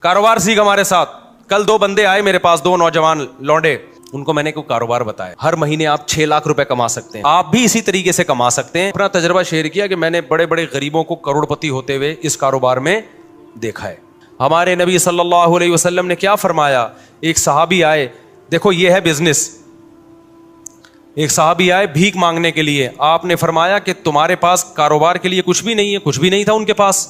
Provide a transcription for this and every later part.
کاروبار سیکھ ہمارے ساتھ. کل 2 بندے آئے میرے پاس, 2 نوجوان لونڈے. ان کو میں نے کوئی کاروبار بتایا. ہر مہینے آپ 6 لاکھ روپے کما سکتے ہیں. آپ بھی اسی طریقے سے کما سکتے ہیں. اپنا تجربہ شیئر کیا کہ میں نے بڑے بڑے غریبوں کو کروڑ پتی ہوتے ہوئے اس کاروبار میں دیکھا ہے. ہمارے نبی صلی اللہ علیہ وسلم نے کیا فرمایا؟ ایک صحابی آئے, دیکھو یہ ہے بزنس. ایک صحابی آئے بھیک مانگنے کے لیے. آپ نے فرمایا کہ تمہارے پاس کاروبار کے لیے کچھ بھی نہیں ہے. کچھ بھی نہیں تھا ان کے پاس.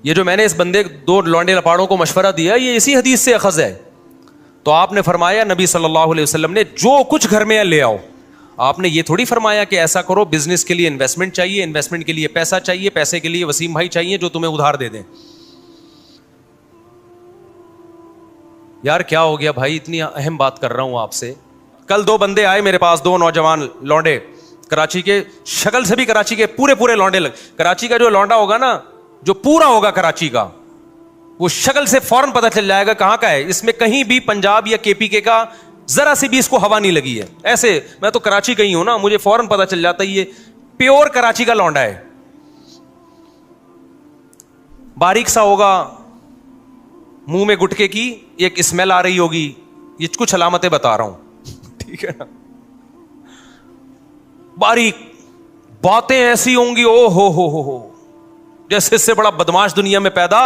یہ جو میں نے اس بندے 2 لونڈے لپاڑوں کو مشورہ دیا یہ اسی حدیث سے اخذ ہے. تو آپ نے فرمایا, نبی صلی اللہ علیہ وسلم نے, جو کچھ گھر میں ہے لے آؤ. آپ نے یہ تھوڑی فرمایا کہ ایسا کرو, بزنس کے لیے انویسٹمنٹ چاہیے, انویسٹمنٹ کے لیے پیسہ چاہیے, پیسے کے لیے وسیم بھائی چاہیے جو تمہیں ادھار دے دیں. یار کیا ہو گیا بھائی, اتنی اہم بات کر رہا ہوں آپ سے. کل 2 بندے آئے میرے پاس, 2 نوجوان لونڈے, کراچی کے, شکل سے بھی کراچی کے پورے لونڈے. کراچی کا جو لونڈا ہوگا نا, جو پورا ہوگا کراچی کا, وہ شکل سے فوراً پتہ چل جائے گا کہاں کا ہے. اس میں کہیں بھی پنجاب یا KPK کا ذرا سی بھی اس کو ہوا نہیں لگی ہے. ایسے میں تو کراچی کا ہی ہوں نا, مجھے فوراً پتہ چل جاتا ہے یہ پیور کراچی کا لونڈا ہے. باریک سا ہوگا, منہ میں گٹکے کی ایک اسمیل آ رہی ہوگی. یہ کچھ علامتیں بتا رہا ہوں, ٹھیک ہے نا. باریک, باتیں ایسی ہوں گی او ہو جیسے اس سے بڑا بدماش دنیا میں پیدا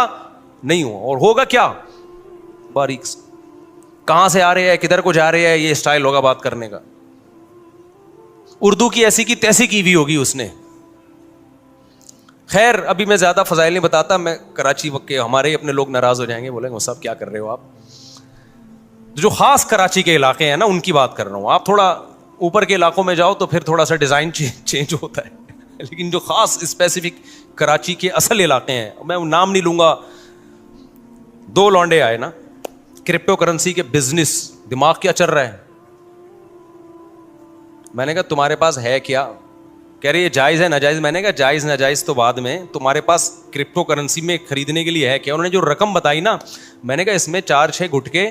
نہیں ہو. اور ہوگا کیا, باریک. کہاں سے آ رہے ہیں, کدھر کو جا رہے ہیں, یہ اسٹائل ہوگا بات کرنے کا. اردو کی ایسی کی تیسی کی ہوئی ہوگی اس نے. خیر ابھی میں زیادہ فضائل نہیں بتاتا. میں کراچی وقت کے ہمارے اپنے لوگ ناراض ہو جائیں گے, بولیں گے وہ سب کیا کر رہے ہو آپ. جو خاص کراچی کے علاقے ہیں نا ان کی بات کر رہا ہوں. آپ تھوڑا اوپر کے علاقوں میں جاؤ تو پھر تھوڑا سا ڈیزائن چینج ہوتا ہے. لیکن جو خاص اسپیسیفک کراچی کے اصل علاقے ہیں, میں نام نہیں لوں گا. 2 لونڈے آئے نا, کرپٹو کرنسی کے بزنس, دماغ کیا چل رہا ہے. میں نے کہا تمہارے پاس ہے کیا؟ کہہ رہے یہ جائز ہے ناجائز. میں نے کہا جائز ناجائز تو بعد میں, تمہارے پاس کرپٹو کرنسی میں خریدنے کے لیے ہے کیا؟ انہوں نے جو رقم بتائی نا, میں نے کہا اس میں 4-6 گٹکے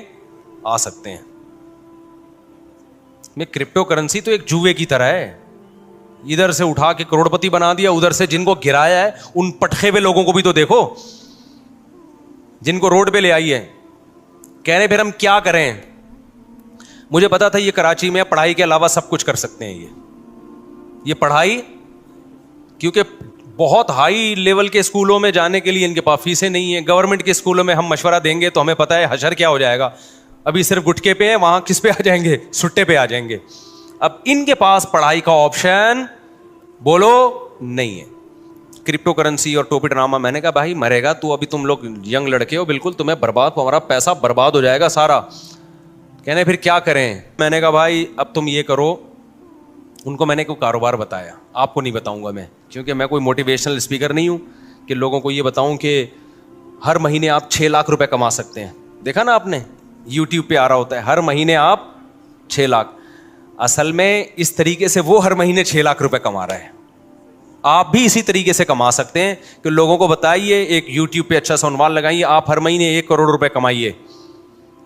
آ سکتے ہیں. میں کرپٹو کرنسی تو ایک جوئے کی طرح ہے. ادھر سے اٹھا کے کروڑ پتی بنا دیا, ادھر سے جن کو گرایا ہے ان پٹخے ہوئے لوگوں کو بھی تو دیکھو, جن کو روڈ پہ لے آئی ہے. کہہ رہے پھر ہم کیا کریں. مجھے پتا تھا یہ کراچی میں پڑھائی کے علاوہ سب کچھ کر سکتے ہیں. یہ پڑھائی, کیونکہ بہت ہائی لیول کے اسکولوں میں جانے کے لیے ان کے پاس فیسیں نہیں ہیں. گورنمنٹ کے اسکولوں میں ہم مشورہ دیں گے تو ہمیں پتا ہے حشر کیا ہو جائے گا. ابھی صرف گٹکے پہ ہیں, وہاں کس پہ آ جائیں گے, سٹے پہ آ جائیں گے. اب ان کے پاس پڑھائی کا آپشن بولو نہیں ہے. کرپٹو کرنسی اور ٹوپی ڈرامہ. میں نے کہا بھائی مرے گا تو, ابھی تم لوگ ینگ لڑکے ہو, بالکل تمہیں برباد, ہمارا پیسہ برباد ہو جائے گا سارا. کہنے پھر کیا کریں. میں نے کہا بھائی اب تم یہ کرو. ان کو میں نے کوئی کاروبار بتایا, آپ کو نہیں بتاؤں گا میں, کیونکہ میں کوئی موٹیویشنل اسپیکر نہیں ہوں کہ لوگوں کو یہ بتاؤں کہ ہر مہینے آپ 6 لاکھ روپے کما سکتے ہیں. دیکھا نا آپ نے, YouTube پہ آ رہا ہوتا ہے ہر مہینے آپ 6 لاکھ. اصل میں اس طریقے سے وہ ہر مہینے 6 لاکھ روپے کما رہا ہے. آپ بھی اسی طریقے سے کما سکتے ہیں کہ لوگوں کو بتائیے, ایک YouTube پہ اچھا سا عنوان لگائیے, آپ ہر مہینے 1 کروڑ روپے کمائیے.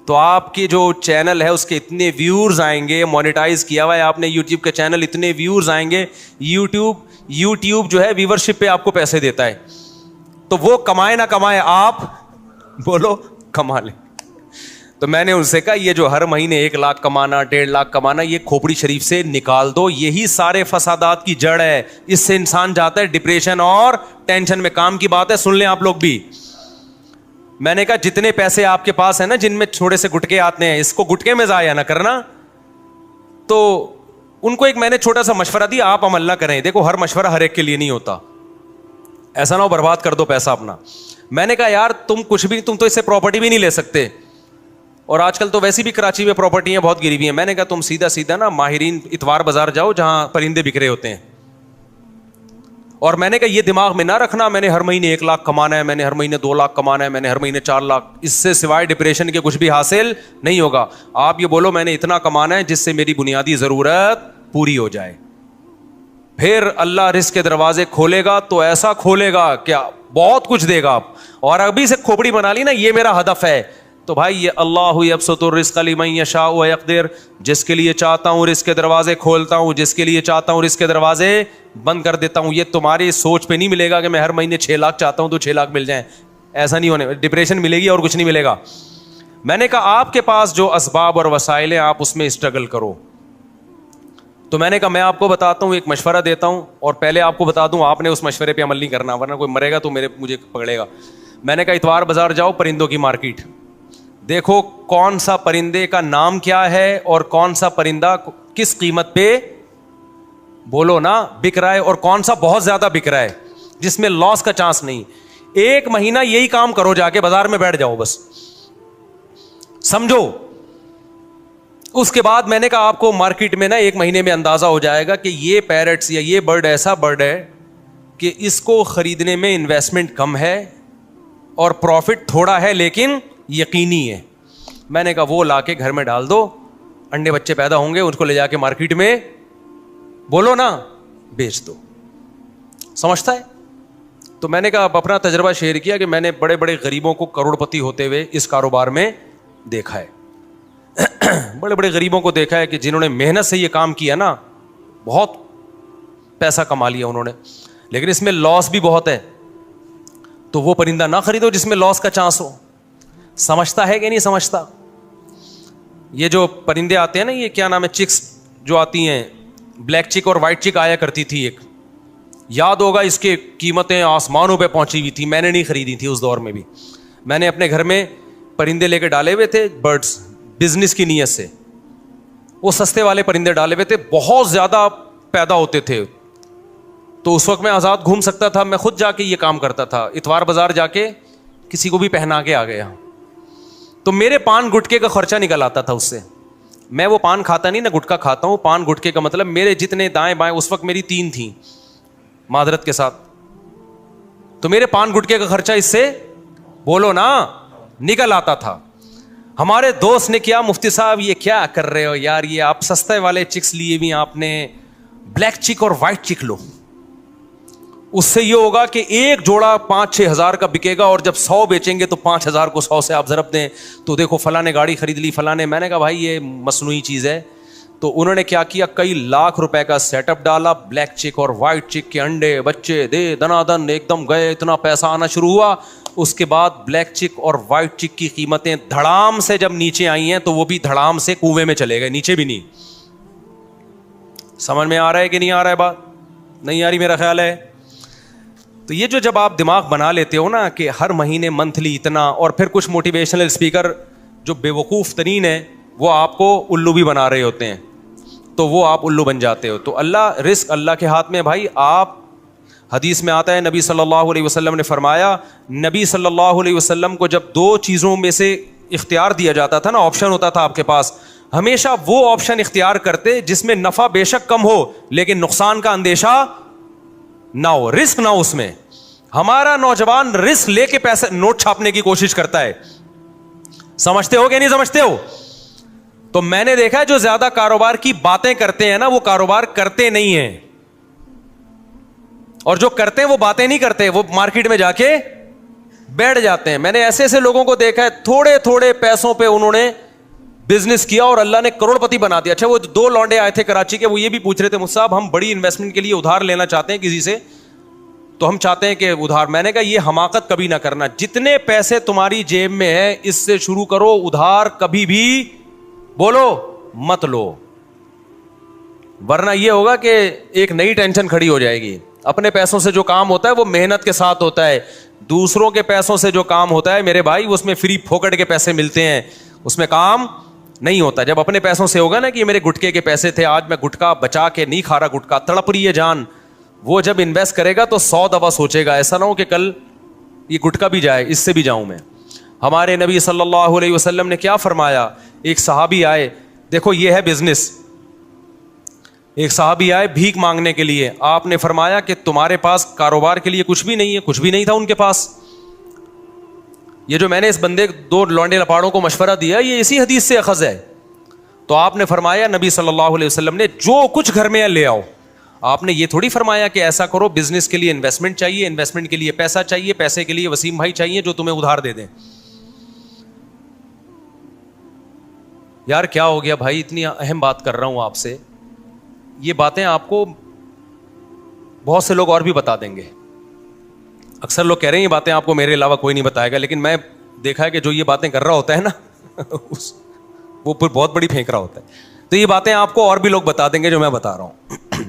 تو آپ کی جو چینل ہے اس کے اتنے ویورز آئیں گے, مونیٹائز کیا ہوا ہے آپ نے YouTube کے چینل, اتنے ویورز آئیں گے. YouTube جو ہے ویورشپ پہ آپ کو پیسے دیتا ہے. تو وہ کمائے نہ کمائے, آپ بولو کما لیں. تو میں نے ان سے کہا یہ جو ہر مہینے 1 لاکھ کمانا, 1.5 لاکھ کمانا, یہ کھوپڑی شریف سے نکال دو. یہی سارے فسادات کی جڑ ہے. اس سے انسان جاتا ہے ڈپریشن اور ٹینشن میں. کام کی بات ہے, سن لیں آپ لوگ بھی. میں نے کہا جتنے پیسے آپ کے پاس ہیں نا, جن میں تھوڑے سے گٹکے آتے ہیں, اس کو گٹکے میں ضائع نہ کرنا. تو ان کو ایک میں نے چھوٹا سا مشورہ دیا, آپ عمل نہ کریں. دیکھو ہر مشورہ ہر ایک کے لیے نہیں ہوتا, ایسا نہ ہو برباد کر دو پیسہ اپنا. میں نے کہا یار تم کچھ بھی, تم تو اس سے پراپرٹی بھی نہیں لے سکتے, اور آج کل تو ویسی بھی کراچی میں پراپرٹیاں بہت گری ہوئی ہیں. میں نے کہا تم سیدھا نا ماہرین اتوار بازار جاؤ جہاں پرندے بکھرے ہوتے ہیں. اور میں نے کہا یہ دماغ میں نہ رکھنا میں نے ہر مہینے 1 لاکھ کمانا ہے, میں نے ہر مہینے 2 لاکھ کمانا ہے, میں نے ہر مہینے 4 لاکھ. اس سے سوائے ڈپریشن کے کچھ بھی حاصل نہیں ہوگا. آپ یہ بولو میں نے اتنا کمانا ہے جس سے میری بنیادی ضرورت پوری ہو جائے. پھر اللہ رزق کے دروازے کھولے گا تو ایسا کھولے گا کیا بہت کچھ دے گا آپ. اور ابھی سے کھوپڑی بنا لی نا یہ میرا ہدف ہے, تو بھائی یہ اللہ یبسط الرزق لمن یشاء ویقدر, جس کے لیے چاہتا ہوں رزق کے دروازے کھولتا ہوں, جس کے لیے چاہتا ہوں رزق کے دروازے بند کر دیتا ہوں. یہ تمہاری سوچ پہ نہیں ملے گا کہ میں ہر مہینے 6 لاکھ چاہتا ہوں تو 6 لاکھ مل جائیں. ایسا نہیں ہونے, ڈپریشن ملے گی اور کچھ نہیں ملے گا. میں نے کہا آپ کے پاس جو اسباب اور وسائل ہیں آپ اس میں اسٹرگل کرو. تو میں نے کہا میں آپ کو بتاتا ہوں, ایک مشورہ دیتا ہوں, اور پہلے آپ کو بتا دوں آپ نے اس مشورے پہ عمل نہیں کرنا ورنہ کوئی مرے گا تو مجھے پکڑے گا. میں نے کہا اتوار بازار جاؤ, پرندوں کی مارکیٹ دیکھو کون سا پرندے کا نام کیا ہے اور کون سا پرندہ کس قیمت پہ بولو نا بک رہا ہے, اور کون سا بہت زیادہ بک رہا ہے جس میں لاس کا چانس نہیں. ایک مہینہ یہی کام کرو, جا کے بازار میں بیٹھ جاؤ بس, سمجھو. اس کے بعد میں نے کہا آپ کو مارکیٹ میں نا ایک مہینے میں اندازہ ہو جائے گا کہ یہ پیرٹس یا یہ برڈ ایسا برڈ ہے کہ اس کو خریدنے میں انویسٹمنٹ کم ہے اور پروفٹ تھوڑا ہے لیکن یقینی ہے. میں نے کہا وہ لا کے گھر میں ڈال دو, انڈے بچے پیدا ہوں گے, ان کو لے جا کے مارکیٹ میں بولو نا بیچ دو. سمجھتا ہے؟ تو میں نے کہا اب اپنا تجربہ شیئر کیا کہ میں نے بڑے بڑے غریبوں کو کروڑپتی ہوتے ہوئے اس کاروبار میں دیکھا ہے. بڑے بڑے غریبوں کو دیکھا ہے کہ جنہوں نے محنت سے یہ کام کیا نا, بہت پیسہ کما لیا انہوں نے, لیکن اس میں لاس بھی بہت ہے. تو وہ پرندہ نہ خریدو جس میں لاس کا چانس ہو. سمجھتا ہے کہ نہیں سمجھتا؟ یہ جو پرندے آتے ہیں نا, یہ کیا نام ہے, چکس جو آتی ہیں, بلیک چک اور وائٹ چک آیا کرتی تھی ایک, یاد ہوگا اس کے قیمتیں آسمانوں پہ پہنچی ہوئی تھی. میں نے نہیں خریدی تھی اس دور میں بھی, میں نے اپنے گھر میں پرندے لے کے ڈالے ہوئے تھے, برڈس, بزنس کی نیت سے. وہ سستے والے پرندے ڈالے ہوئے تھے, بہت زیادہ پیدا ہوتے تھے. تو اس وقت میں آزاد گھوم سکتا تھا, میں خود جا کے یہ کام کرتا تھا, اتوار بازار جا کے کسی کو بھی پہنا کے آ گیا. تو میرے پان گٹکے کا خرچہ نکل آتا تھا اس سے. میں وہ پان کھاتا نہیں نا, گٹکا کھاتا ہوں. پان گٹکے کا مطلب میرے جتنے دائیں بائیں, اس وقت میری 3 تھیں معذرت کے ساتھ, تو میرے پان گٹکے کا خرچہ اس سے بولو نا نکل آتا تھا. ہمارے دوست نے کیا, مفتی صاحب یہ کیا کر رہے ہو یار, یہ آپ سستے والے چکس لیے بھی, آپ نے بلیک چک اور وائٹ چک لو, اس سے یہ ہوگا کہ ایک جوڑا 5-6 ہزار کا بکے گا, اور جب 100 بیچیں گے تو 5,000 کو 100 سے آپ ضرب دیں تو دیکھو فلاں نے گاڑی خرید لی فلاں نے. میں نے کہا بھائی یہ مصنوعی چیز ہے. تو انہوں نے کیا کیا, کئی لاکھ روپے کا سیٹ اپ ڈالا, بلیک چک اور وائٹ چک کے انڈے بچے دے دنا دن ایک دم گئے, اتنا پیسہ آنا شروع ہوا. اس کے بعد بلیک چک اور وائٹ چک کی قیمتیں دھڑام سے جب نیچے آئی ہیں تو وہ بھی دھڑام سے کنویں میں چلے گئے, نیچے بھی نہیں. سمجھ میں آ رہا ہے کہ نہیں آ رہا ہے؟ بات نہیں آ رہی میرا خیال ہے. تو یہ جو جب آپ دماغ بنا لیتے ہو نا کہ ہر مہینے منتھلی اتنا, اور پھر کچھ موٹیویشنل اسپیکر جو بے وقوف ترین ہیں وہ آپ کو الو بھی بنا رہے ہوتے ہیں, تو وہ آپ الو بن جاتے ہو. تو اللہ, رزق اللہ کے ہاتھ میں بھائی. آپ حدیث میں آتا ہے, نبی صلی اللہ علیہ وسلم نے فرمایا, نبی صلی اللہ علیہ وسلم کو جب 2 چیزوں میں سے اختیار دیا جاتا تھا نا, آپشن ہوتا تھا آپ کے پاس, ہمیشہ وہ آپشن اختیار کرتے جس میں نفع بے شک کم ہو لیکن نقصان کا اندیشہ نہ ہو, رسک نہ ہو اس میں. ہمارا نوجوان رسک لے کے پیسے نوٹ چھاپنے کی کوشش کرتا ہے. سمجھتے ہو کہ نہیں سمجھتے ہو؟ تو میں نے دیکھا جو زیادہ کاروبار کی باتیں کرتے ہیں نا وہ کاروبار کرتے نہیں ہیں, اور جو کرتے ہیں وہ باتیں نہیں کرتے, وہ مارکیٹ میں جا کے بیٹھ جاتے ہیں. میں نے ایسے ایسے لوگوں کو دیکھا ہے, تھوڑے تھوڑے پیسوں پہ انہوں نے بزنس کیا اور اللہ نے کروڑپتی بنا دیا. اچھا وہ 2 لونڈے آئے تھے کراچی کے, وہ یہ بھی پوچھ رہے تھے, مجھ صاحب ہم بڑی انویسٹمنٹ کے لیے ادھار لینا چاہتے ہیں کسی سے, تو ہم چاہتے ہیں کہ ادھار. میں نے کہا یہ حماقت کبھی نہ کرنا, جتنے پیسے تمہاری جیب میں ہے اس سے شروع کرو, ادھار کبھی بھی بولو مت لو, ورنہ یہ ہوگا کہ ایک نئی ٹینشن کھڑی ہو جائے گی. اپنے پیسوں سے جو کام ہوتا ہے وہ محنت کے ساتھ ہوتا ہے, دوسروں کے پیسوں سے جو کام ہوتا ہے میرے بھائی اس میں فری پھوکٹ کے پیسے ملتے ہیں, اس میں کام نہیں ہوتا. جب اپنے پیسوں سے ہوگا نا کہ میرے گٹکے کے پیسے تھے, آج میں گٹکا بچا کے نہیں کھا رہا, گٹکا تڑپ رہی ہے جان, وہ جب انویسٹ کرے گا تو 100 دفعہ سوچے گا, ایسا نہ ہو کہ کل یہ گٹکا بھی جائے, اس سے بھی جاؤں میں. ہمارے نبی صلی اللہ علیہ وسلم نے کیا فرمایا, ایک صحابی آئے, دیکھو یہ ہے بزنس, ایک صحابی آئے بھیک مانگنے کے لیے, آپ نے فرمایا کہ تمہارے پاس کاروبار کے لیے کچھ بھی نہیں ہے, کچھ بھی نہیں تھا ان کے پاس. یہ جو میں نے اس بندے 2 لونڈے لپاڑوں کو مشورہ دیا یہ اسی حدیث سے اخذ ہے. تو آپ نے فرمایا, نبی صلی اللہ علیہ وسلم نے, جو کچھ گھر میں ہے لے آؤ. آپ نے یہ تھوڑی فرمایا کہ ایسا کرو, بزنس کے لیے انویسٹمنٹ چاہیے, انویسٹمنٹ کے لیے پیسہ چاہیے, پیسے کے لیے وسیم بھائی چاہیے جو تمہیں ادھار دے دیں. یار کیا ہو گیا بھائی, اتنی اہم بات کر رہا ہوں آپ سے, یہ باتیں آپ کو بہت سے لوگ اور بھی بتا دیں گے, اکثر لوگ کہہ رہے ہیں یہ باتیں آپ کو میرے علاوہ کوئی نہیں بتائے گا, لیکن میں دیکھا ہے کہ جو یہ باتیں کر رہا ہوتا ہے نا وہ پھر بہت بڑی پھینک رہا ہوتا ہے. تو یہ باتیں آپ کو اور بھی لوگ بتا دیں گے جو میں بتا رہا ہوں.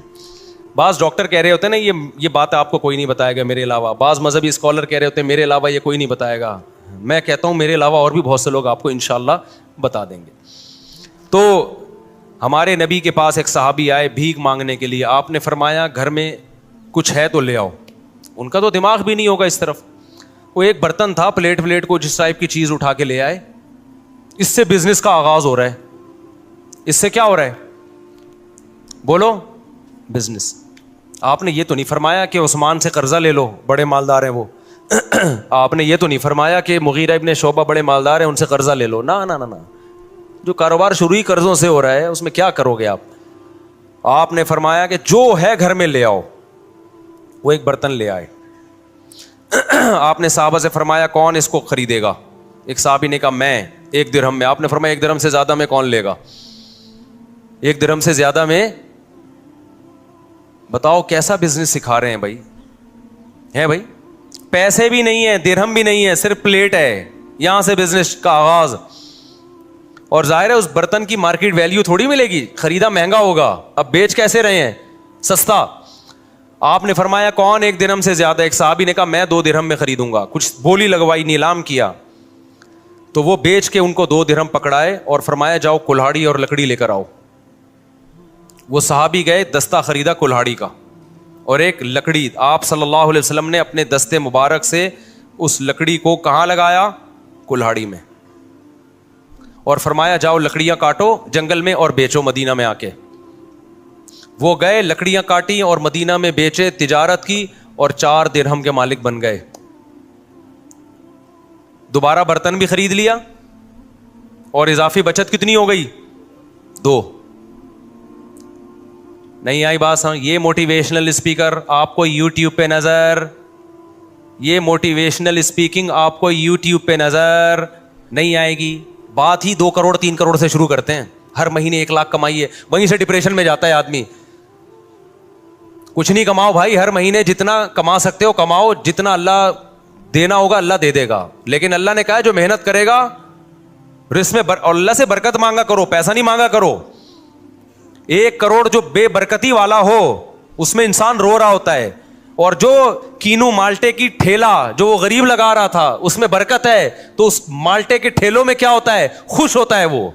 بعض ڈاکٹر کہہ رہے ہوتے ہیں نا یہ بات آپ کو کوئی نہیں بتائے گا میرے علاوہ. بعض مذہبی اسکالر کہہ رہے ہوتے ہیں میرے علاوہ یہ کوئی نہیں بتائے گا. میں کہتا ہوں میرے علاوہ اور بھی بہت سے لوگ آپ کو انشاءاللہ بتا دیں گے. تو ہمارے نبی کے پاس ایک صحابی آئے بھیک مانگنے کے لیے. آپ نے فرمایا گھر میں کچھ ہے تو لے آؤ. ان کا تو دماغ بھی نہیں ہوگا اس طرف. وہ ایک برتن تھا, پلیٹ کو جس ٹائپ کی چیز اٹھا کے لے آئے. اس سے بزنس کا آغاز ہو رہا ہے. اس سے کیا ہو رہا ہے بولو؟ بزنس. آپ نے یہ تو نہیں فرمایا کہ عثمان سے قرضہ لے لو, بڑے مالدار ہیں وہ. آپ نے یہ تو نہیں فرمایا کہ مغیرہ ابن شعبہ بڑے مالدار ہیں ان سے قرضہ لے لو. نہ نہ نہ. جو کاروبار شروع ہی قرضوں سے ہو رہا ہے اس میں کیا کرو گے آپ؟ آپ نے فرمایا کہ جو ہے گھر میں لے آؤ. وہ ایک برتن لے آئے. آپ نے صحابہ سے فرمایا کون اس کو خریدے گا؟ ایک صحابی نے کہا میں. 1 درہم میں. آپ نے فرمایا 1 درہم سے زیادہ میں کون لے گا؟ 1 درہم سے زیادہ میں. بتاؤ کیسا بزنس سکھا رہے ہیں بھائی. ہے بھائی, پیسے بھی نہیں ہے, درہم بھی نہیں ہے, صرف پلیٹ ہے. یہاں سے بزنس کا آغاز. اور ظاہر ہے اس برتن کی مارکیٹ ویلیو تھوڑی ملے گی, خریدا مہنگا ہوگا. اب بیچ کیسے رہے ہیں؟ سستا. آپ نے فرمایا کون 1 درہم سے زیادہ؟ ایک صحابی نے کہا میں 2 درہم میں خریدوں گا. کچھ بولی لگوائی, نیلام کیا. تو وہ بیچ کے ان کو 2 درہم پکڑائے اور فرمایا جاؤ کلہاڑی اور لکڑی لے کر آؤ. وہ صحابی گئے, دستہ خریدا کلہاڑی کا اور ایک لکڑی. آپ صلی اللہ علیہ وسلم نے اپنے دستے مبارک سے اس لکڑی کو کہاں لگایا؟ کلہاڑی میں. اور فرمایا جاؤ لکڑیاں کاٹو جنگل میں اور بیچو مدینہ میں آ کے. وہ گئے, لکڑیاں کاٹی اور مدینہ میں بیچے, تجارت کی اور 4 درہم کے مالک بن گئے. دوبارہ برتن بھی خرید لیا اور اضافی بچت کتنی ہو گئی؟ 2. نہیں آئی بات سمجھ؟ یہ موٹیویشنل اسپیکر آپ کو یوٹیوب پہ نظر, یہ موٹیویشنل اسپیکنگ آپ کو یوٹیوب پہ نظر نہیں آئے گی. بات ہی 2 کروڑ 3 کروڑ سے شروع کرتے ہیں. ہر مہینے 1 لاکھ کمائیے, وہیں سے ڈپریشن میں جاتا ہے آدمی. کچھ نہیں کماؤ بھائی, ہر مہینے جتنا کما سکتے ہو کماؤ, جتنا اللہ دینا ہوگا اللہ دے دے گا. لیکن اللہ نے کہا جو محنت کرے گا رزق میں اور اللہ سے برکت مانگا کرو, پیسہ نہیں مانگا کرو. 1 کروڑ جو بے برکتی والا ہو اس میں انسان رو رہا ہوتا ہے, اور جو کینو مالٹے کی ٹھیلا جو وہ غریب لگا رہا تھا اس میں برکت ہے, تو اس مالٹے کے ٹھیلوں میں کیا ہوتا ہے؟ خوش ہوتا ہے وہ.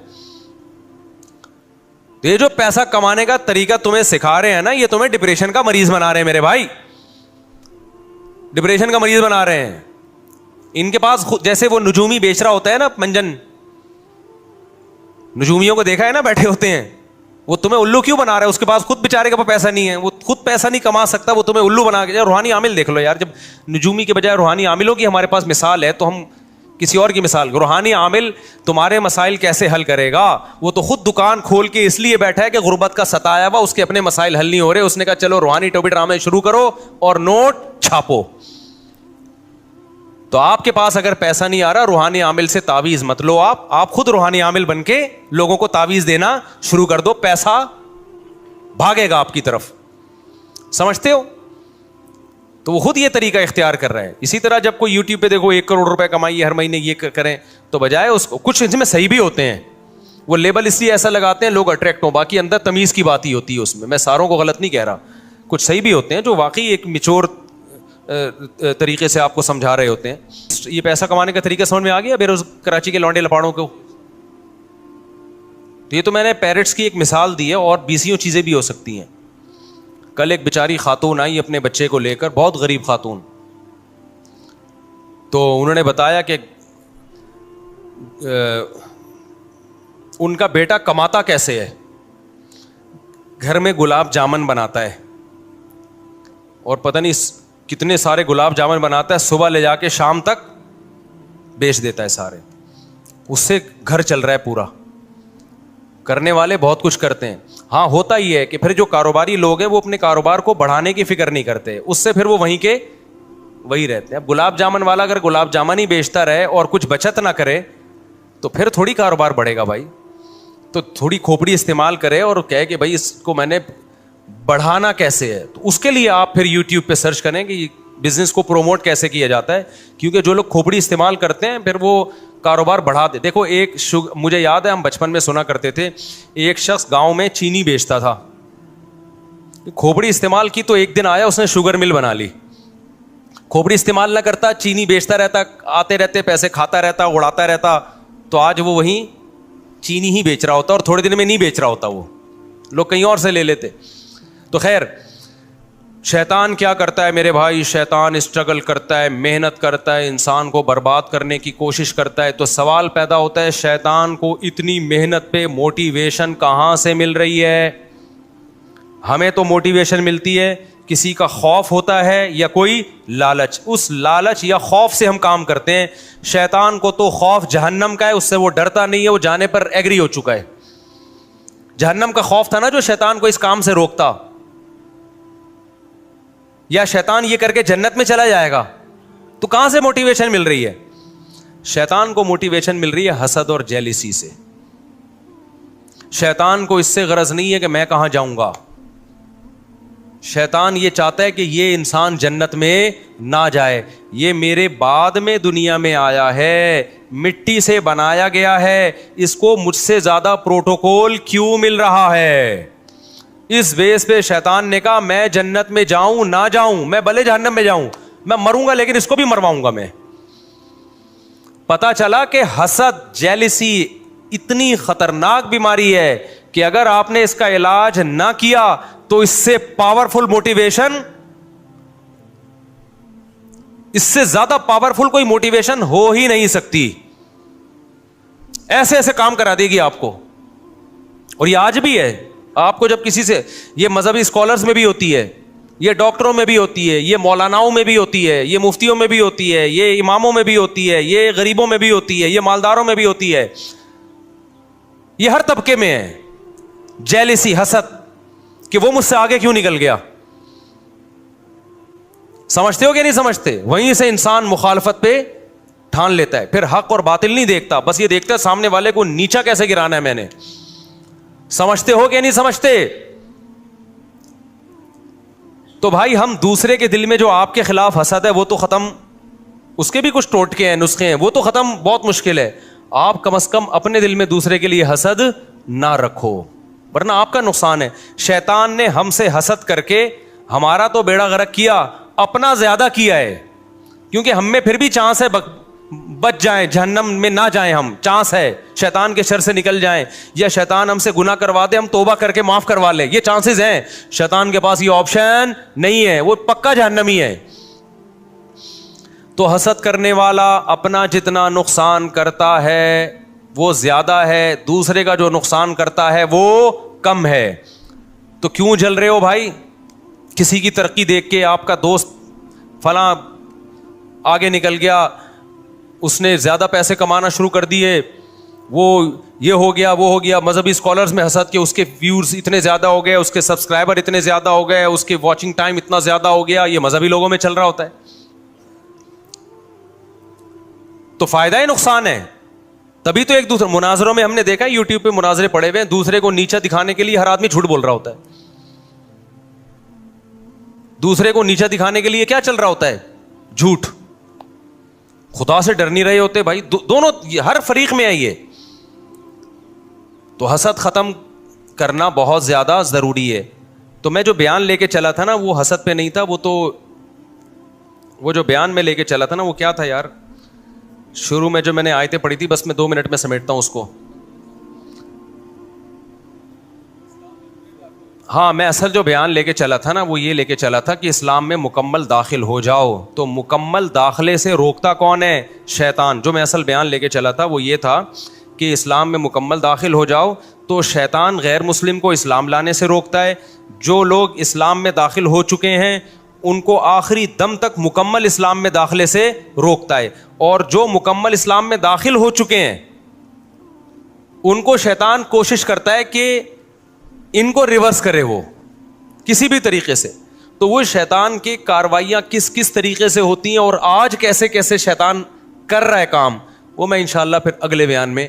یہ جو پیسہ کمانے کا طریقہ تمہیں سکھا رہے ہیں نا, یہ تمہیں ڈپریشن کا مریض بنا رہے ہیں میرے بھائی, ڈپریشن کا مریض بنا رہے ہیں. ان کے پاس جیسے وہ نجومی بیچ رہا ہوتا ہے نا, منجن نجومیوں کو دیکھا ہے نا بیٹھے ہوتے ہیں, وہ تمہیں الو کیوں بنا رہا ہے؟ اس کے پاس خود بیچارے کے پاس پیسہ نہیں ہے, وہ خود پیسہ نہیں کما سکتا, وہ تمہیں الو بنا کے. روحانی عامل دیکھ لو یار, جب نجومی کے بجائے روحانی عاملوں کی ہمارے پاس مثال ہے تو ہم کسی اور کی مثال. روحانی عامل تمہارے مسائل کیسے حل کرے گا؟ وہ تو خود دکان کھول کے اس لیے بیٹھا ہے کہ غربت کا ستایا ہوا, اس کے اپنے مسائل حل نہیں ہو رہے. اس نے کہا چلو روحانی ٹوپی ڈرامے شروع کرو اور نوٹ چھاپو. تو آپ کے پاس اگر پیسہ نہیں آ رہا, روحانی عامل سے تعویذ مت لو. آپ خود روحانی عامل بن کے لوگوں کو تعویذ دینا شروع کر دو, پیسہ بھاگے گا آپ کی طرف. سمجھتے ہو؟ تو وہ خود یہ طریقہ اختیار کر رہا ہے. اسی طرح جب کوئی یوٹیوب پہ دیکھو 1 کروڑ روپے کمائیے ہر مہینے یہ کریں, تو بجائے اس کو کچھ اس میں صحیح بھی ہوتے ہیں, وہ لیبل اس لیے ایسا لگاتے ہیں لوگ اٹریکٹ ہوں, باقی اندر تمیز کی بات ہی ہوتی ہے اس میں. میں ساروں کو غلط نہیں کہہ رہا, کچھ صحیح بھی ہوتے ہیں جو واقعی ایک میچور طریقے سے آپ کو سمجھا رہے ہوتے ہیں. یہ پیسہ کمانے کا طریقہ سمجھ میں آ گیا کراچی کے لونڈے لپاڑوں کو؟ یہ تو میں نے پیرٹس کی ایک مثال دی ہے, اور بیسیوں چیزیں بھی ہو سکتی ہیں. کل ایک بیچاری خاتون آئی اپنے بچے کو لے کر, بہت غریب خاتون. تو انہوں نے بتایا کہ ان کا بیٹا کماتا کیسے ہے, گھر میں گلاب جامن بناتا ہے, اور پتہ نہیں کتنے سارے گلاب جامن بناتا ہے, صبح لے جا کے شام تک بیچ دیتا ہے سارے. اس سے گھر چل رہا ہے پورا. کرنے والے بہت کچھ کرتے ہیں. ہاں ہوتا ہی ہے کہ پھر جو کاروباری لوگ ہیں وہ اپنے کاروبار کو بڑھانے کی فکر نہیں کرتے, اس سے پھر وہ وہیں کے وہی رہتے ہیں. اب گلاب جامن والا اگر گلاب جامن ہی بیچتا رہے اور کچھ بچت نہ کرے تو پھر تھوڑی کاروبار بڑھے گا بھائی. تو تھوڑی کھوپڑی استعمال کرے اور کہے کہ بھائی اس کو میں نے بڑھانا کیسے ہے. تو اس کے لیے آپ پھر یوٹیوب پہ سرچ کریں کہ بزنس کو پروموٹ کیسے کیا جاتا ہے, کیونکہ جو لوگ کھوپڑی استعمال کرتے ہیں پھر وہ کاروبار بڑھا دے. دیکھو ایک مجھے یاد ہے ہم بچپن میں سنا کرتے تھے, ایک شخص گاؤں میں چینی بیچتا تھا, کھوپڑی استعمال کی تو ایک دن آیا اس نے شوگر مل بنا لی. کھوپڑی استعمال نہ کرتا, چینی بیچتا رہتا, آتے رہتے پیسے کھاتا رہتا, اڑاتا رہتا, تو آج وہ وہیں چینی ہی بیچ رہا ہوتا اور تھوڑے دن میں نہیں بیچ رہا ہوتا, وہ لوگ کہیں اور سے لے لیتے. تو خیر شیطان کیا کرتا ہے میرے بھائی, شیطان اسٹرگل کرتا ہے, محنت کرتا ہے, انسان کو برباد کرنے کی کوشش کرتا ہے. تو سوال پیدا ہوتا ہے شیطان کو اتنی محنت پہ موٹیویشن کہاں سے مل رہی ہے؟ ہمیں تو موٹیویشن ملتی ہے کسی کا خوف ہوتا ہے یا کوئی لالچ, اس لالچ یا خوف سے ہم کام کرتے ہیں. شیطان کو تو خوف جہنم کا ہے, اس سے وہ ڈرتا نہیں ہے, وہ جانے پر ایگری ہو چکا ہے. جہنم کا خوف تھا نا جو شیطان کو اس کام سے روکتا, یا شیطان یہ کر کے جنت میں چلا جائے گا. تو کہاں سے موٹیویشن مل رہی ہے؟ شیطان کو موٹیویشن مل رہی ہے حسد اور جیلسی سے. شیطان کو اس سے غرض نہیں ہے کہ میں کہاں جاؤں گا, شیطان یہ چاہتا ہے کہ یہ انسان جنت میں نہ جائے. یہ میرے بعد میں دنیا میں آیا ہے, مٹی سے بنایا گیا ہے, اس کو مجھ سے زیادہ پروٹوکول کیوں مل رہا ہے؟ اس بیس پہ شیطان نے کہا میں جنت میں جاؤں نہ جاؤں, میں بھلے جہنم میں جاؤں, میں مروں گا لیکن اس کو بھی مرواؤں گا میں. پتا چلا کہ حسد جیلسی اتنی خطرناک بیماری ہے کہ اگر آپ نے اس کا علاج نہ کیا تو اس سے پاورفل موٹیویشن, اس سے زیادہ پاورفل کوئی موٹیویشن ہو ہی نہیں سکتی. ایسے ایسے کام کرا دے گی آپ کو. اور یہ آج بھی ہے, آپ کو جب کسی سے, یہ مذہبی اسکالرز میں بھی ہوتی ہے, یہ ڈاکٹروں میں بھی ہوتی ہے, یہ مولاناؤں میں بھی ہوتی ہے, یہ مفتیوں میں بھی ہوتی ہے, یہ اماموں میں بھی ہوتی ہے, یہ غریبوں میں بھی ہوتی ہے, یہ مالداروں میں بھی ہوتی ہے, یہ ہر طبقے میں ہے. جیلسی, حسد کہ وہ مجھ سے آگے کیوں نکل گیا. سمجھتے ہو کہ نہیں سمجھتے؟ وہیں سے انسان مخالفت پہ ٹھان لیتا ہے, پھر حق اور باطل نہیں دیکھتا, بس یہ دیکھتا ہے سامنے والے کو نیچا کیسے گرانا ہے میں نے. سمجھتے ہو کہ نہیں سمجھتے؟ تو بھائی ہم دوسرے کے دل میں جو آپ کے خلاف حسد ہے وہ تو ختم, اس کے بھی کچھ ٹوٹکے ہیں, نسخے ہیں, وہ تو ختم بہت مشکل ہے. آپ کم از کم اپنے دل میں دوسرے کے لیے حسد نہ رکھو, ورنہ آپ کا نقصان ہے. شیطان نے ہم سے حسد کر کے ہمارا تو بیڑا غرق کیا, اپنا زیادہ کیا ہے, کیونکہ ہم میں پھر بھی چانس ہے بچ جائیں, جہنم میں نہ جائیں, ہم چانس ہے شیطان کے شر سے نکل جائیں, یا شیطان ہم سے گناہ کروا دے, ہم توبہ کر کے معاف کروا لیں, یہ چانسز ہیں. شیطان کے پاس یہ آپشن نہیں ہے, وہ پکا جہنمی ہے. تو حسد کرنے والا اپنا جتنا نقصان کرتا ہے وہ زیادہ ہے, دوسرے کا جو نقصان کرتا ہے وہ کم ہے. تو کیوں جل رہے ہو بھائی؟ کسی کی ترقی دیکھ کے, آپ کا دوست فلاں آگے نکل گیا, اس نے زیادہ پیسے کمانا شروع کر دیے, وہ یہ ہو گیا وہ ہو گیا. مذہبی اسکالرز میں حسد کے اس کے ویورز اتنے زیادہ ہو گئے, اس کے سبسکرائبر اتنے زیادہ ہو گئے, اس کے واچنگ ٹائم اتنا زیادہ ہو گیا. یہ مذہبی لوگوں میں چل رہا ہوتا ہے. تو فائدہ ہے نقصان ہے. تبھی تو ایک دوسرے مناظروں میں ہم نے دیکھا, یوٹیوب پہ مناظرے پڑے ہوئے ہیں, دوسرے کو نیچا دکھانے کے لیے ہر آدمی جھوٹ بول رہا ہوتا ہے. دوسرے کو نیچا دکھانے کے لیے کیا چل رہا ہوتا ہے؟ جھوٹ. خدا سے ڈر نہیں رہے ہوتے بھائی. دونوں ہر فریق میں ہے یہ. تو حسد ختم کرنا بہت زیادہ ضروری ہے. تو میں جو بیان لے کے چلا تھا نا وہ حسد پہ نہیں تھا, وہ جو بیان میں لے کے چلا تھا نا وہ کیا تھا یار, شروع میں جو میں نے آیتیں پڑھی تھی, بس میں 2 منٹ میں سمیٹتا ہوں اس کو. ہاں, میں اصل جو بیان لے کے چلا تھا نا وہ یہ لے کے چلا تھا کہ اسلام میں مکمل داخل ہو جاؤ. تو مکمل داخلے سے روکتا کون ہے؟ شیطان. جو میں اصل بیان لے کے چلا تھا وہ یہ تھا کہ اسلام میں مکمل داخل ہو جاؤ تو شیطان غیر مسلم کو اسلام لانے سے روکتا ہے. جو لوگ اسلام میں داخل ہو چکے ہیں ان کو آخری دم تک مکمل اسلام میں داخلے سے روکتا ہے, اور جو مکمل اسلام میں داخل ہو چکے ہیں ان کو شیطان کوشش کرتا ہے کہ ان کو ریورس کرے وہ کسی بھی طریقے سے. تو وہ شیطان کی کاروائیاں کس طریقے سے ہوتی ہیں اور آج کیسے کیسے شیطان کر رہا ہے کام, وہ میں انشاءاللہ پھر اگلے بیان میں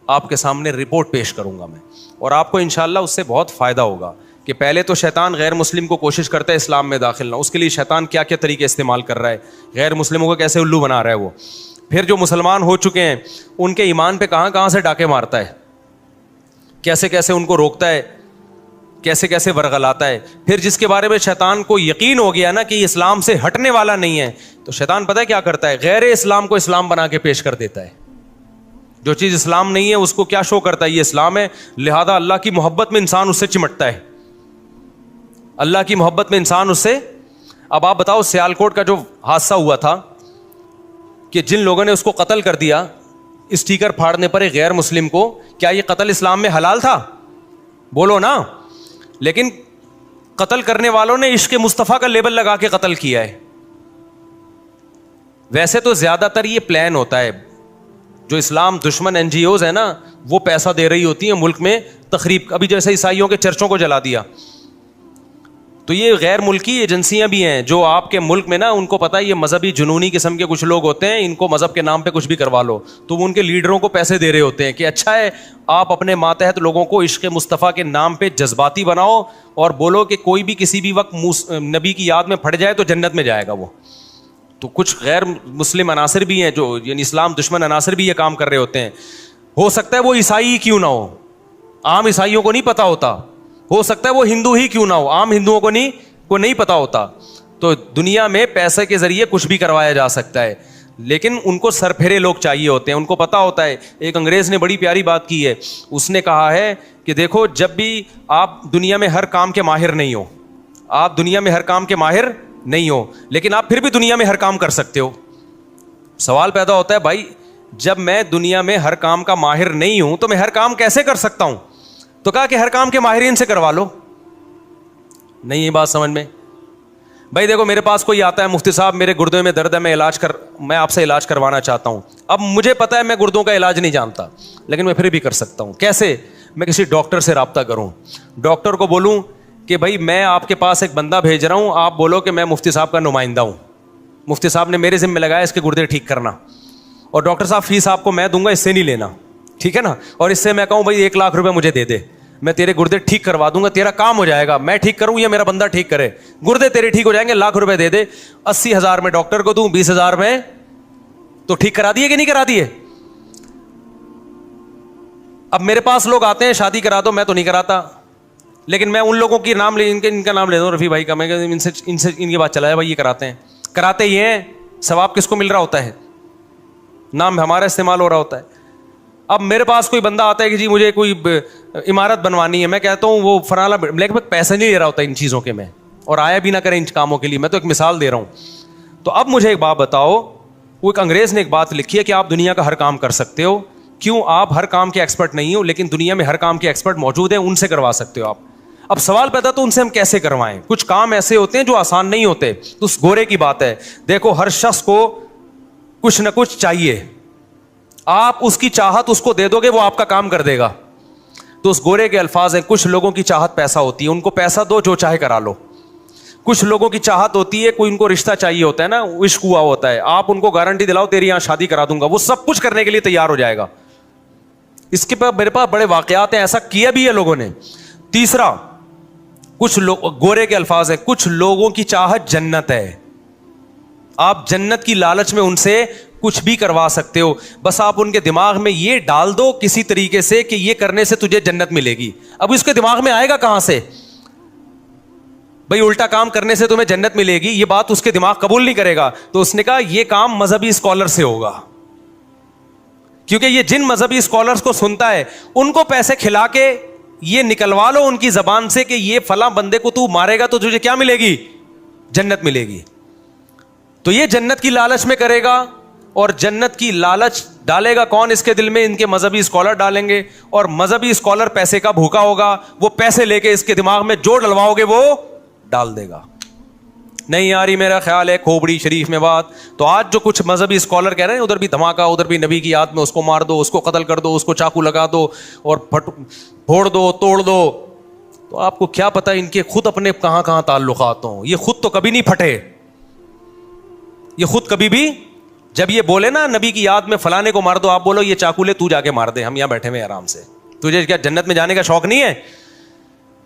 آپ کے سامنے رپورٹ پیش کروں گا میں, اور آپ کو انشاءاللہ اس سے بہت فائدہ ہوگا کہ پہلے تو شیطان غیر مسلم کو کوشش کرتا ہے اسلام میں داخل نہ، اس کے لیے شیطان کیا کیا طریقے استعمال کر رہا ہے، غیر مسلموں کو کیسے الو بنا رہا ہے وہ. پھر جو مسلمان ہو چکے ہیں ان کے ایمان پہ کہاں کہاں سے ڈاکے مارتا ہے، کیسے کیسے ان کو روکتا ہے، کیسے کیسے ورغلاتا ہے. پھر جس کے بارے میں شیطان کو یقین ہو گیا نا کہ یہ اسلام سے ہٹنے والا نہیں ہے، تو شیطان پتہ ہے کیا کرتا ہے، غیر اسلام کو اسلام بنا کے پیش کر دیتا ہے. جو چیز اسلام نہیں ہے اس کو کیا شو کرتا ہے، یہ اسلام ہے. لہذا اللہ کی محبت میں انسان اس سے چمٹتا ہے، اللہ کی محبت میں انسان اس سے. اب آپ بتاؤ سیالکوٹ کا جو حادثہ ہوا تھا کہ جن لوگوں نے اس کو قتل کر دیا اسٹیکر پھاڑنے پر ایک غیر مسلم کو، کیا یہ قتل اسلام میں حلال تھا؟ بولو نا. لیکن قتل کرنے والوں نے عشق مصطفیٰ کا لیبل لگا کے قتل کیا ہے. ویسے تو زیادہ تر یہ پلان ہوتا ہے، جو اسلام دشمن این جی اوز ہے نا وہ پیسہ دے رہی ہوتی ہیں ملک میں تخریب. ابھی جیسے عیسائیوں کے چرچوں کو جلا دیا، تو یہ غیر ملکی ایجنسیاں بھی ہیں جو آپ کے ملک میں نا ان کو پتہ ہے یہ مذہبی جنونی قسم کے کچھ لوگ ہوتے ہیں، ان کو مذہب کے نام پہ کچھ بھی کروا لو، تو وہ ان کے لیڈروں کو پیسے دے رہے ہوتے ہیں کہ اچھا ہے آپ اپنے ماتحت لوگوں کو عشق مصطفیٰ کے نام پہ جذباتی بناؤ اور بولو کہ کوئی بھی کسی بھی وقت نبی کی یاد میں پھٹ جائے تو جنت میں جائے گا وہ. تو کچھ غیر مسلم عناصر بھی ہیں جو یعنی اسلام دشمن عناصر بھی یہ کام کر رہے ہوتے ہیں. ہو سکتا ہے وہ عیسائی کیوں نہ ہو، عام عیسائیوں کو نہیں پتہ ہوتا، ہو سکتا ہے وہ ہندو ہی کیوں نہ ہو، عام ہندوؤں کو نہیں پتہ ہوتا. تو دنیا میں پیسے کے ذریعے کچھ بھی کروایا جا سکتا ہے، لیکن ان کو سر پھیرے لوگ چاہیے ہوتے ہیں، ان کو پتہ ہوتا ہے. ایک انگریز نے بڑی پیاری بات کی ہے، اس نے کہا ہے کہ دیکھو جب بھی آپ دنیا میں ہر کام کے ماہر نہیں ہو، آپ دنیا میں ہر کام کے ماہر نہیں ہو، لیکن آپ پھر بھی دنیا میں ہر کام کر سکتے ہو. سوال پیدا ہوتا ہے بھائی جب میں دنیا میں ہر کام کا ماہر نہیں ہوں تو میں ہر کام کیسے کر سکتا ہوں؟ تو کہا کہ ہر کام کے ماہرین سے کروا لو. نہیں یہ بات سمجھ میں؟ بھائی دیکھو میرے پاس کوئی آتا ہے، مفتی صاحب میرے گردے میں درد ہے، میں آپ سے علاج کروانا چاہتا ہوں. اب مجھے پتا ہے میں گردوں کا علاج نہیں جانتا، لیکن میں پھر بھی کر سکتا ہوں. کیسے؟ میں کسی ڈاکٹر سے رابطہ کروں، ڈاکٹر کو بولوں کہ بھائی میں آپ کے پاس ایک بندہ بھیج رہا ہوں، آپ بولو کہ میں مفتی صاحب کا نمائندہ ہوں، مفتی صاحب نے میرے ذمہ لگایا اس کے گردے ٹھیک کرنا، اور ڈاکٹر صاحب فیس آپ کو میں دوں گا، اس سے نہیں لینا، ٹھیک ہے نا. اور اس سے میں کہوں بھائی 1 لاکھ روپے مجھے دے دے، میں تیرے گردے ٹھیک کروا دوں گا، تیرا کام ہو جائے گا. میں ٹھیک کروں یا میرا بندہ ٹھیک کرے، گردے تیرے ٹھیک ہو جائیں گے، 1 لاکھ روپے دے دے. 80,000 میں ڈاکٹر کو دوں، 20,000 میں تو ٹھیک کرا دیے کہ نہیں کرا دیے؟ اب میرے پاس لوگ آتے ہیں شادی کرا دو، میں تو نہیں کراتا، لیکن میں ان لوگوں کی نام لے ان کا نام لے دوں، رفیع بھائی کا، میں ان سے ان کی بات چلایا بھائی یہ کراتے یہ ہیں، ثواب کس کو مل رہا ہوتا ہے؟ نام ہمارا استعمال ہو رہا ہوتا ہے. اب میرے پاس کوئی بندہ آتا ہے کہ جی مجھے کوئی عمارت بنوانی ہے، میں کہتا ہوں وہ فلانا، لیکن میں پیسے نہیں لے رہا ہوتا ان چیزوں کے، میں اور آیا بھی نہ کریں ان کاموں کے لیے، میں تو ایک مثال دے رہا ہوں. تو اب مجھے ایک بات بتاؤ، وہ ایک انگریز نے ایک بات لکھی ہے کہ آپ دنیا کا ہر کام کر سکتے ہو. کیوں؟ آپ ہر کام کے ایکسپرٹ نہیں ہو، لیکن دنیا میں ہر کام کے ایکسپرٹ موجود ہیں، ان سے کروا سکتے ہو آپ. اب سوال پیدا تو ان سے ہم کیسے کروائیں؟ کچھ کام ایسے ہوتے ہیں جو آسان نہیں ہوتے. تو اس گورے کی بات ہے، دیکھو ہر شخص کو کچھ نہ کچھ چاہیے، آپ اس کی چاہت اس کو دے دو گے وہ آپ کا کام کر دے گا. تو اس گورے کے الفاظ ہیں، کچھ لوگوں کی چاہت پیسہ ہوتی ہے، ان کو پیسہ دو جو چاہے کرا لو. کچھ لوگوں کی چاہت ہوتی ہے، کوئی ان کو رشتہ چاہیے ہوتا ہے نا، عشق ہوا ہوتا ہے، آپ ان کو گارنٹی دلاؤ تیری یہاں شادی کرا دوں گا، وہ سب کچھ کرنے کے لیے تیار ہو جائے گا. اس کے پاس میرے پاس بڑے واقعات ہیں، ایسا کیا بھی ہے لوگوں نے. تیسرا، کچھ لوگ، گورے کے الفاظ ہیں، کچھ لوگوں کی چاہت جنت ہے، آپ جنت کی لالچ میں ان سے کچھ بھی کروا سکتے ہو. بس آپ ان کے دماغ میں یہ ڈال دو کسی طریقے سے کہ یہ کرنے سے تجھے جنت ملے گی. اب اس کے دماغ میں آئے گا کہاں سے بھئی الٹا کام کرنے سے تمہیں جنت ملے گی؟ یہ بات اس کے دماغ قبول نہیں کرے گا. تو اس نے کہا یہ کام مذہبی اسکالر سے ہوگا، کیونکہ یہ جن مذہبی اسکالرس کو سنتا ہے ان کو پیسے کھلا کے یہ نکلوا لو ان کی زبان سے کہ یہ فلاں بندے کو تو مارے گا تو تجھے کیا ملے گی؟ جنت ملے گی. تو یہ جنت کی لالچ میں کرے گا، اور جنت کی لالچ ڈالے گا کون اس کے دل میں؟ ان کے مذہبی اسکالر ڈالیں گے. اور مذہبی اسکالر پیسے کا بھوکا ہوگا، وہ پیسے لے کے اس کے دماغ میں جو ڈلواؤ گے وہ ڈال دے گا. نہیں آ رہی میرا خیال ہے کھوپڑی شریف میں بات. تو آج جو کچھ مذہبی اسکالر کہہ رہے ہیں ادھر بھی دھماکہ، ادھر بھی نبی کی یاد میں اس کو مار دو، اس کو قتل کر دو، اس کو چاقو لگا دو اور پھوڑ دو، توڑ دو. تو آپ کو کیا پتا ان کے خود اپنے کہاں کہاں تعلقات ہوں. یہ خود تو کبھی نہیں پھٹے، یہ خود کبھی بھی جب یہ بولے نا نبی کی یاد میں فلانے کو مار دو، آپ بولو یہ چاقو لے تو جا کے مار دے، ہم یہاں بیٹھے ہوئے آرام سے، تجھے کیا جنت میں جانے کا شوق نہیں ہے؟